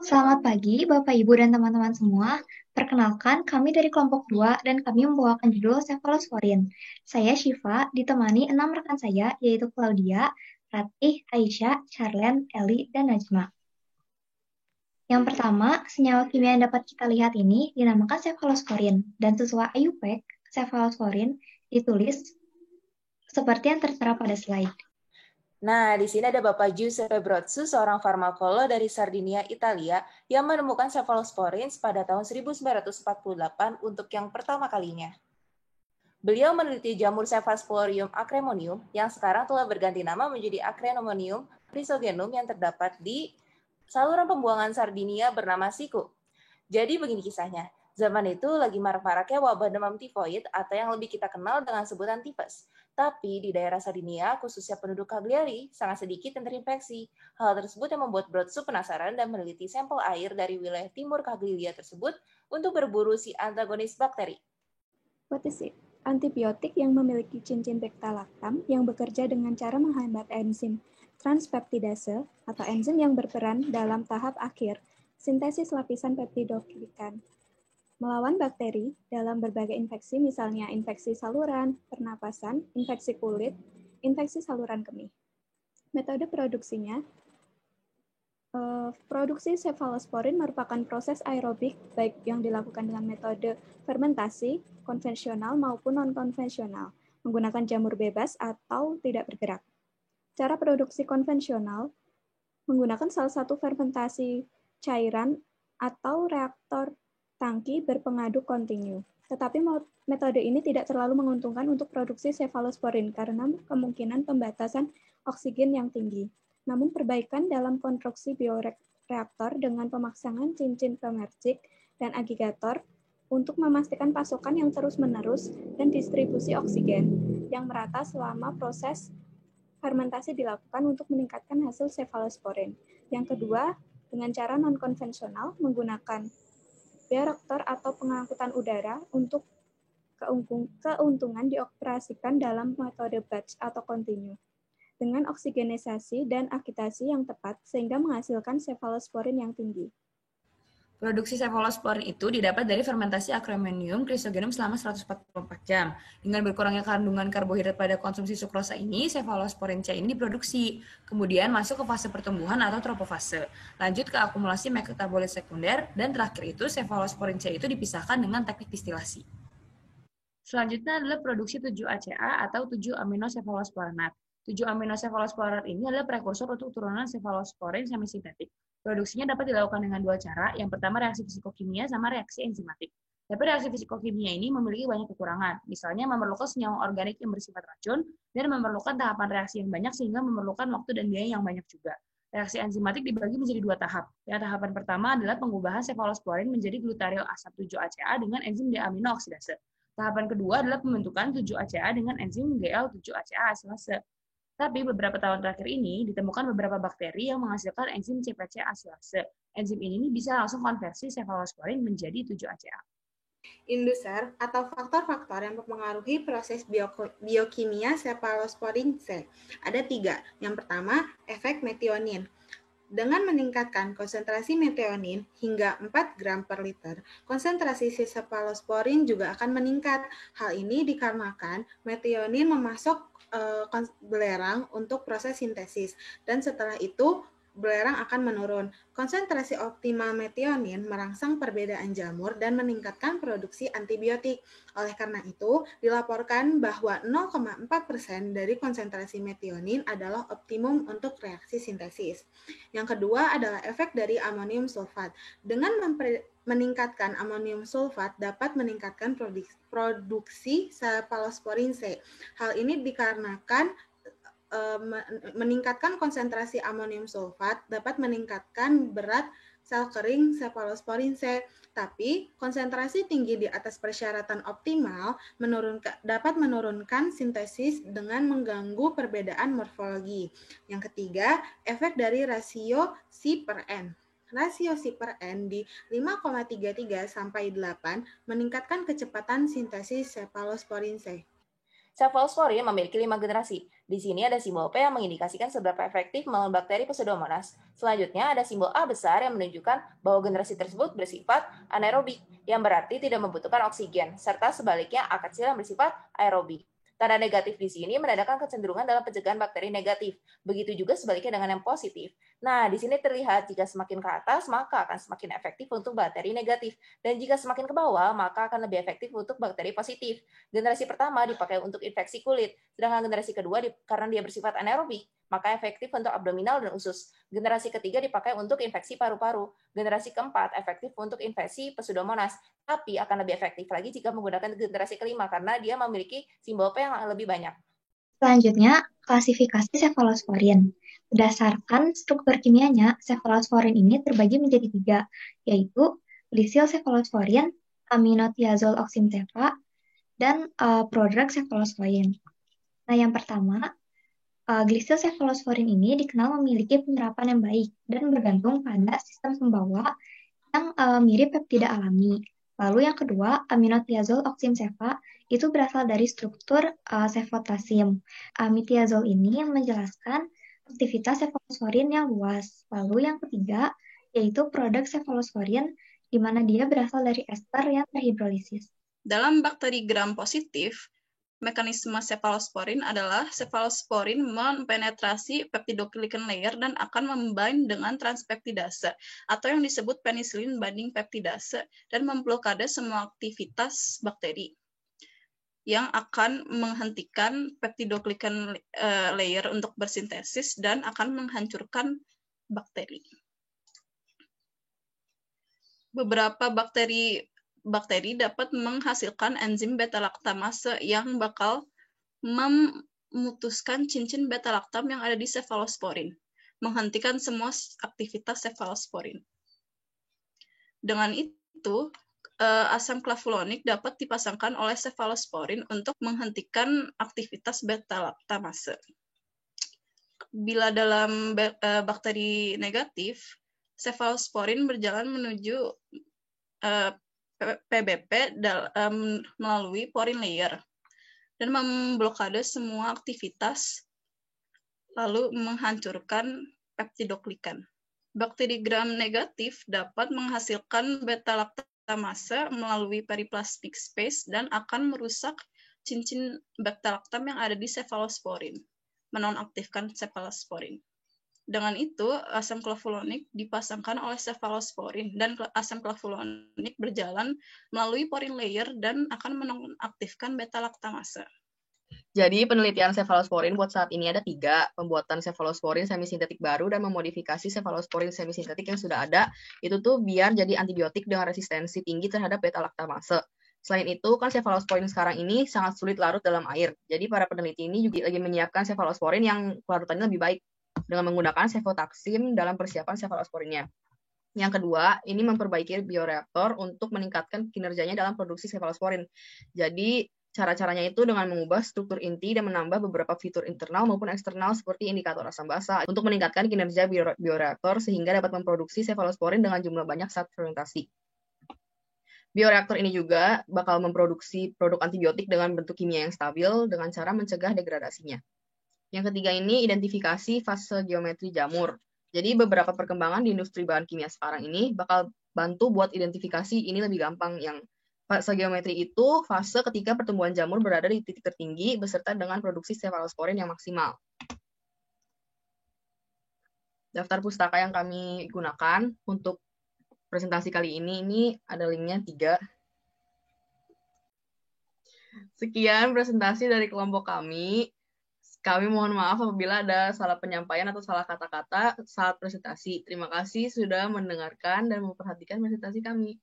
Selamat pagi, Bapak, Ibu, dan teman-teman semua. Perkenalkan, kami dari kelompok 2 dan kami membawakan judul Cephalosporin. Saya Syifa, ditemani 6 rekan saya, yaitu Claudia, Ratih, Aisyah, Charlen, Eli, dan Najma. Yang pertama, senyawa kimia yang dapat kita lihat ini dinamakan cephalosporin, dan sesuai IUPAC, cephalosporin ditulis seperti yang tertera pada slide. Nah, di sini ada Bapak Giuseppe Brozzu, seorang farmakolo dari Sardinia, Italia, yang menemukan cephalosporins pada tahun 1948 untuk yang pertama kalinya. Beliau meneliti jamur Cephalosporium acremonium yang sekarang telah berganti nama menjadi Acremonium chrysogenum yang terdapat di saluran pembuangan Sardinia bernama Siku. Jadi begini kisahnya. Zaman itu lagi marak-maraknya wabah demam tifoid atau yang lebih kita kenal dengan sebutan tipes. Tapi di daerah Sardinia, khususnya penduduk Cagliari, sangat sedikit yang terinfeksi. Hal tersebut yang membuat Brozzu penasaran dan meneliti sampel air dari wilayah timur Cagliari tersebut untuk berburu si antagonis bakteri. What is it? Antibiotik yang memiliki cincin beta-lactam yang bekerja dengan cara menghambat enzim transpeptidase atau enzim yang berperan dalam tahap akhir sintesis lapisan peptidoglikan. Melawan bakteri dalam berbagai infeksi, misalnya infeksi saluran, pernapasan, infeksi kulit, infeksi saluran kemih. Metode produksinya, produksi cephalosporin merupakan proses aerobik baik yang dilakukan dengan metode fermentasi, konvensional maupun non-konvensional, menggunakan jamur bebas atau tidak bergerak. Cara produksi konvensional menggunakan salah satu fermentasi cairan atau reaktor tangki berpengaduk kontinu. Tetapi metode ini tidak terlalu menguntungkan untuk produksi cephalosporin karena kemungkinan pembatasan oksigen yang tinggi. Namun perbaikan dalam konstruksi bioreaktor dengan pemasangan cincin pemercik dan agregator untuk memastikan pasokan yang terus-menerus dan distribusi oksigen yang merata selama proses fermentasi dilakukan untuk meningkatkan hasil cephalosporin. Yang kedua, dengan cara non-konvensional menggunakan bioreaktor atau pengangkutan udara untuk keuntungan dioperasikan dalam metode batch atau continue dengan oksigenisasi dan akitasi yang tepat sehingga menghasilkan cephalosporin yang tinggi. Produksi cephalosporin itu didapat dari fermentasi Acremonium chrysogenum selama 144 jam. Dengan berkurangnya kandungan karbohidrat pada konsumsi sukrosa ini, cephalosporin C ini diproduksi. Kemudian masuk ke fase pertumbuhan atau tropofase. Lanjut ke akumulasi metabolit sekunder, dan terakhir itu cephalosporin C itu dipisahkan dengan teknik distilasi. Selanjutnya adalah produksi 7-ACA atau 7-aminocephalosporinat. 7-aminocephalosporinat ini adalah prekursor untuk turunan cephalosporin semisintetik. Produksinya dapat dilakukan dengan dua cara. Yang pertama reaksi fisikokimia sama reaksi enzimatik. Tapi reaksi fisikokimia ini memiliki banyak kekurangan. Misalnya memerlukan senyawa organik yang bersifat racun dan memerlukan tahapan reaksi yang banyak sehingga memerlukan waktu dan biaya yang banyak juga. Reaksi enzimatik dibagi menjadi dua tahap. Yang tahapan pertama adalah pengubahan cephalosporin menjadi glutaryl asam 7-ACA dengan enzim deaminooksidase. Tahapan kedua adalah pembentukan 7-ACA dengan enzim GL7-ACA asilase. Tapi beberapa tahun terakhir ini ditemukan beberapa bakteri yang menghasilkan enzim CPC asilase. Enzim ini bisa langsung konversi cephalosporin menjadi 7-ACA. Induser atau faktor-faktor yang mempengaruhi proses biokimia cephalosporin C. Ada 3. Yang pertama, efek metionin. Dengan meningkatkan konsentrasi metionin hingga 4 gram per liter, konsentrasi cephalosporin juga akan meningkat. Hal ini dikarenakan metionin memasuk belerang untuk proses sintesis, dan setelah itu belerang akan menurun. Konsentrasi optimal metionin merangsang perbedaan jamur dan meningkatkan produksi antibiotik. Oleh karena itu, dilaporkan bahwa 0,4% dari konsentrasi metionin adalah optimum untuk reaksi sintesis. Yang kedua adalah efek dari amonium sulfat. Dengan meningkatkan amonium sulfat dapat meningkatkan produksi cephalosporin C. Hal ini dikarenakan meningkatkan konsentrasi amonium sulfat dapat meningkatkan berat sel kering cephalosporin C, tapi konsentrasi tinggi di atas persyaratan optimal dapat menurunkan sintesis dengan mengganggu perbedaan morfologi. Yang ketiga, efek dari rasio C per N. Rasio C per N di 5,33 sampai 8 meningkatkan kecepatan sintesis cephalosporin C. Cephalosporin memiliki 5 generasi. Di sini ada simbol P yang mengindikasikan seberapa efektif melawan bakteri Pseudomonas. Selanjutnya ada simbol A besar yang menunjukkan bahwa generasi tersebut bersifat anaerobik, yang berarti tidak membutuhkan oksigen, serta sebaliknya A kecil yang bersifat aerobik. Tanda negatif di sini menandakan kecenderungan dalam pencegahan bakteri negatif. Begitu juga sebaliknya dengan yang positif. Nah, di sini terlihat jika semakin ke atas, maka akan semakin efektif untuk bakteri negatif. Dan jika semakin ke bawah, maka akan lebih efektif untuk bakteri positif. Generasi pertama dipakai untuk infeksi kulit, sedangkan generasi kedua karena dia bersifat anaerobik, maka efektif untuk abdominal dan usus. Generasi ketiga dipakai untuk infeksi paru-paru. Generasi keempat efektif untuk infeksi Pseudomonas, tapi akan lebih efektif lagi jika menggunakan generasi kelima karena dia memiliki simbol P yang lebih banyak. Selanjutnya, klasifikasi cefalosporin. Berdasarkan struktur kimianya, cefalosporin ini terbagi menjadi 3, yaitu glycylcephalosporin, aminotiazol oximcefa, dan prodrug cephalosporin. Nah, yang pertama, glycylcephalosporin ini dikenal memiliki penerapan yang baik dan bergantung pada sistem pembawa yang mirip peptida alami. Lalu yang kedua, aminotiazol oximcefa itu berasal dari struktur cefotasim. Aminotiazol ini menjelaskan aktivitas cefalosporin yang luas. Lalu yang ketiga, yaitu produk cefalosporin, di mana dia berasal dari ester yang terhidrolisis. Dalam bakteri gram positif, mekanisme cefalosporin adalah cefalosporin mempenetrasi peptidoglycan layer dan akan membind dengan transpeptidase atau yang disebut penicillin binding peptidase dan memblokade semua aktivitas bakteri yang akan menghentikan peptidoglycan layer untuk bersintesis dan akan menghancurkan bakteri. Beberapa bakteri dapat menghasilkan enzim beta-laktamase yang bakal memutuskan cincin beta-laktam yang ada di cefalosporin, menghentikan semua aktivitas cefalosporin. Dengan itu, asam clavulonik dapat dipasangkan oleh cefalosporin untuk menghentikan aktivitas beta-laktamase. Bila dalam bakteri negatif, cefalosporin berjalan menuju PBP melalui porin layer dan memblokade semua aktivitas lalu menghancurkan peptidoglycan. Bakteri gram negatif dapat menghasilkan beta-laktamase melalui periplasmic space dan akan merusak cincin beta-laktam yang ada di cefalosporin, menonaktifkan cefalosporin. Dengan itu, asam clavulonik dipasangkan oleh cefalosporin dan asam clavulonik berjalan melalui porin layer dan akan menonaktifkan beta-laktamase. Jadi penelitian cefalosporin buat saat ini ada 3, pembuatan cefalosporin semisintetik baru dan memodifikasi cefalosporin semisintetik yang sudah ada, itu tuh biar jadi antibiotik dengan resistensi tinggi terhadap beta-laktamase. Selain itu, kan cefalosporin sekarang ini sangat sulit larut dalam air. Jadi para peneliti ini juga lagi menyiapkan cefalosporin yang larutannya lebih baik dengan menggunakan cefotaxim dalam persiapan cefalosporinnya. Yang kedua, ini memperbaiki bioreaktor untuk meningkatkan kinerjanya dalam produksi cefalosporin. Jadi, cara-caranya itu dengan mengubah struktur inti dan menambah beberapa fitur internal maupun eksternal seperti indikator asam basa untuk meningkatkan kinerja bioreaktor sehingga dapat memproduksi cefalosporin dengan jumlah banyak saat fermentasi. Bioreaktor ini juga bakal memproduksi produk antibiotik dengan bentuk kimia yang stabil dengan cara mencegah degradasinya. Yang ketiga ini identifikasi fase geometri jamur. Jadi beberapa perkembangan di industri bahan kimia sekarang ini bakal bantu buat identifikasi ini lebih gampang. Yang fase geometri itu fase ketika pertumbuhan jamur berada di titik tertinggi beserta dengan produksi cefalosporin yang maksimal. Daftar pustaka yang kami gunakan untuk presentasi kali ini ada linknya 3. Sekian presentasi dari kelompok kami. Kami mohon maaf apabila ada salah penyampaian atau salah kata-kata saat presentasi. Terima kasih sudah mendengarkan dan memperhatikan presentasi kami.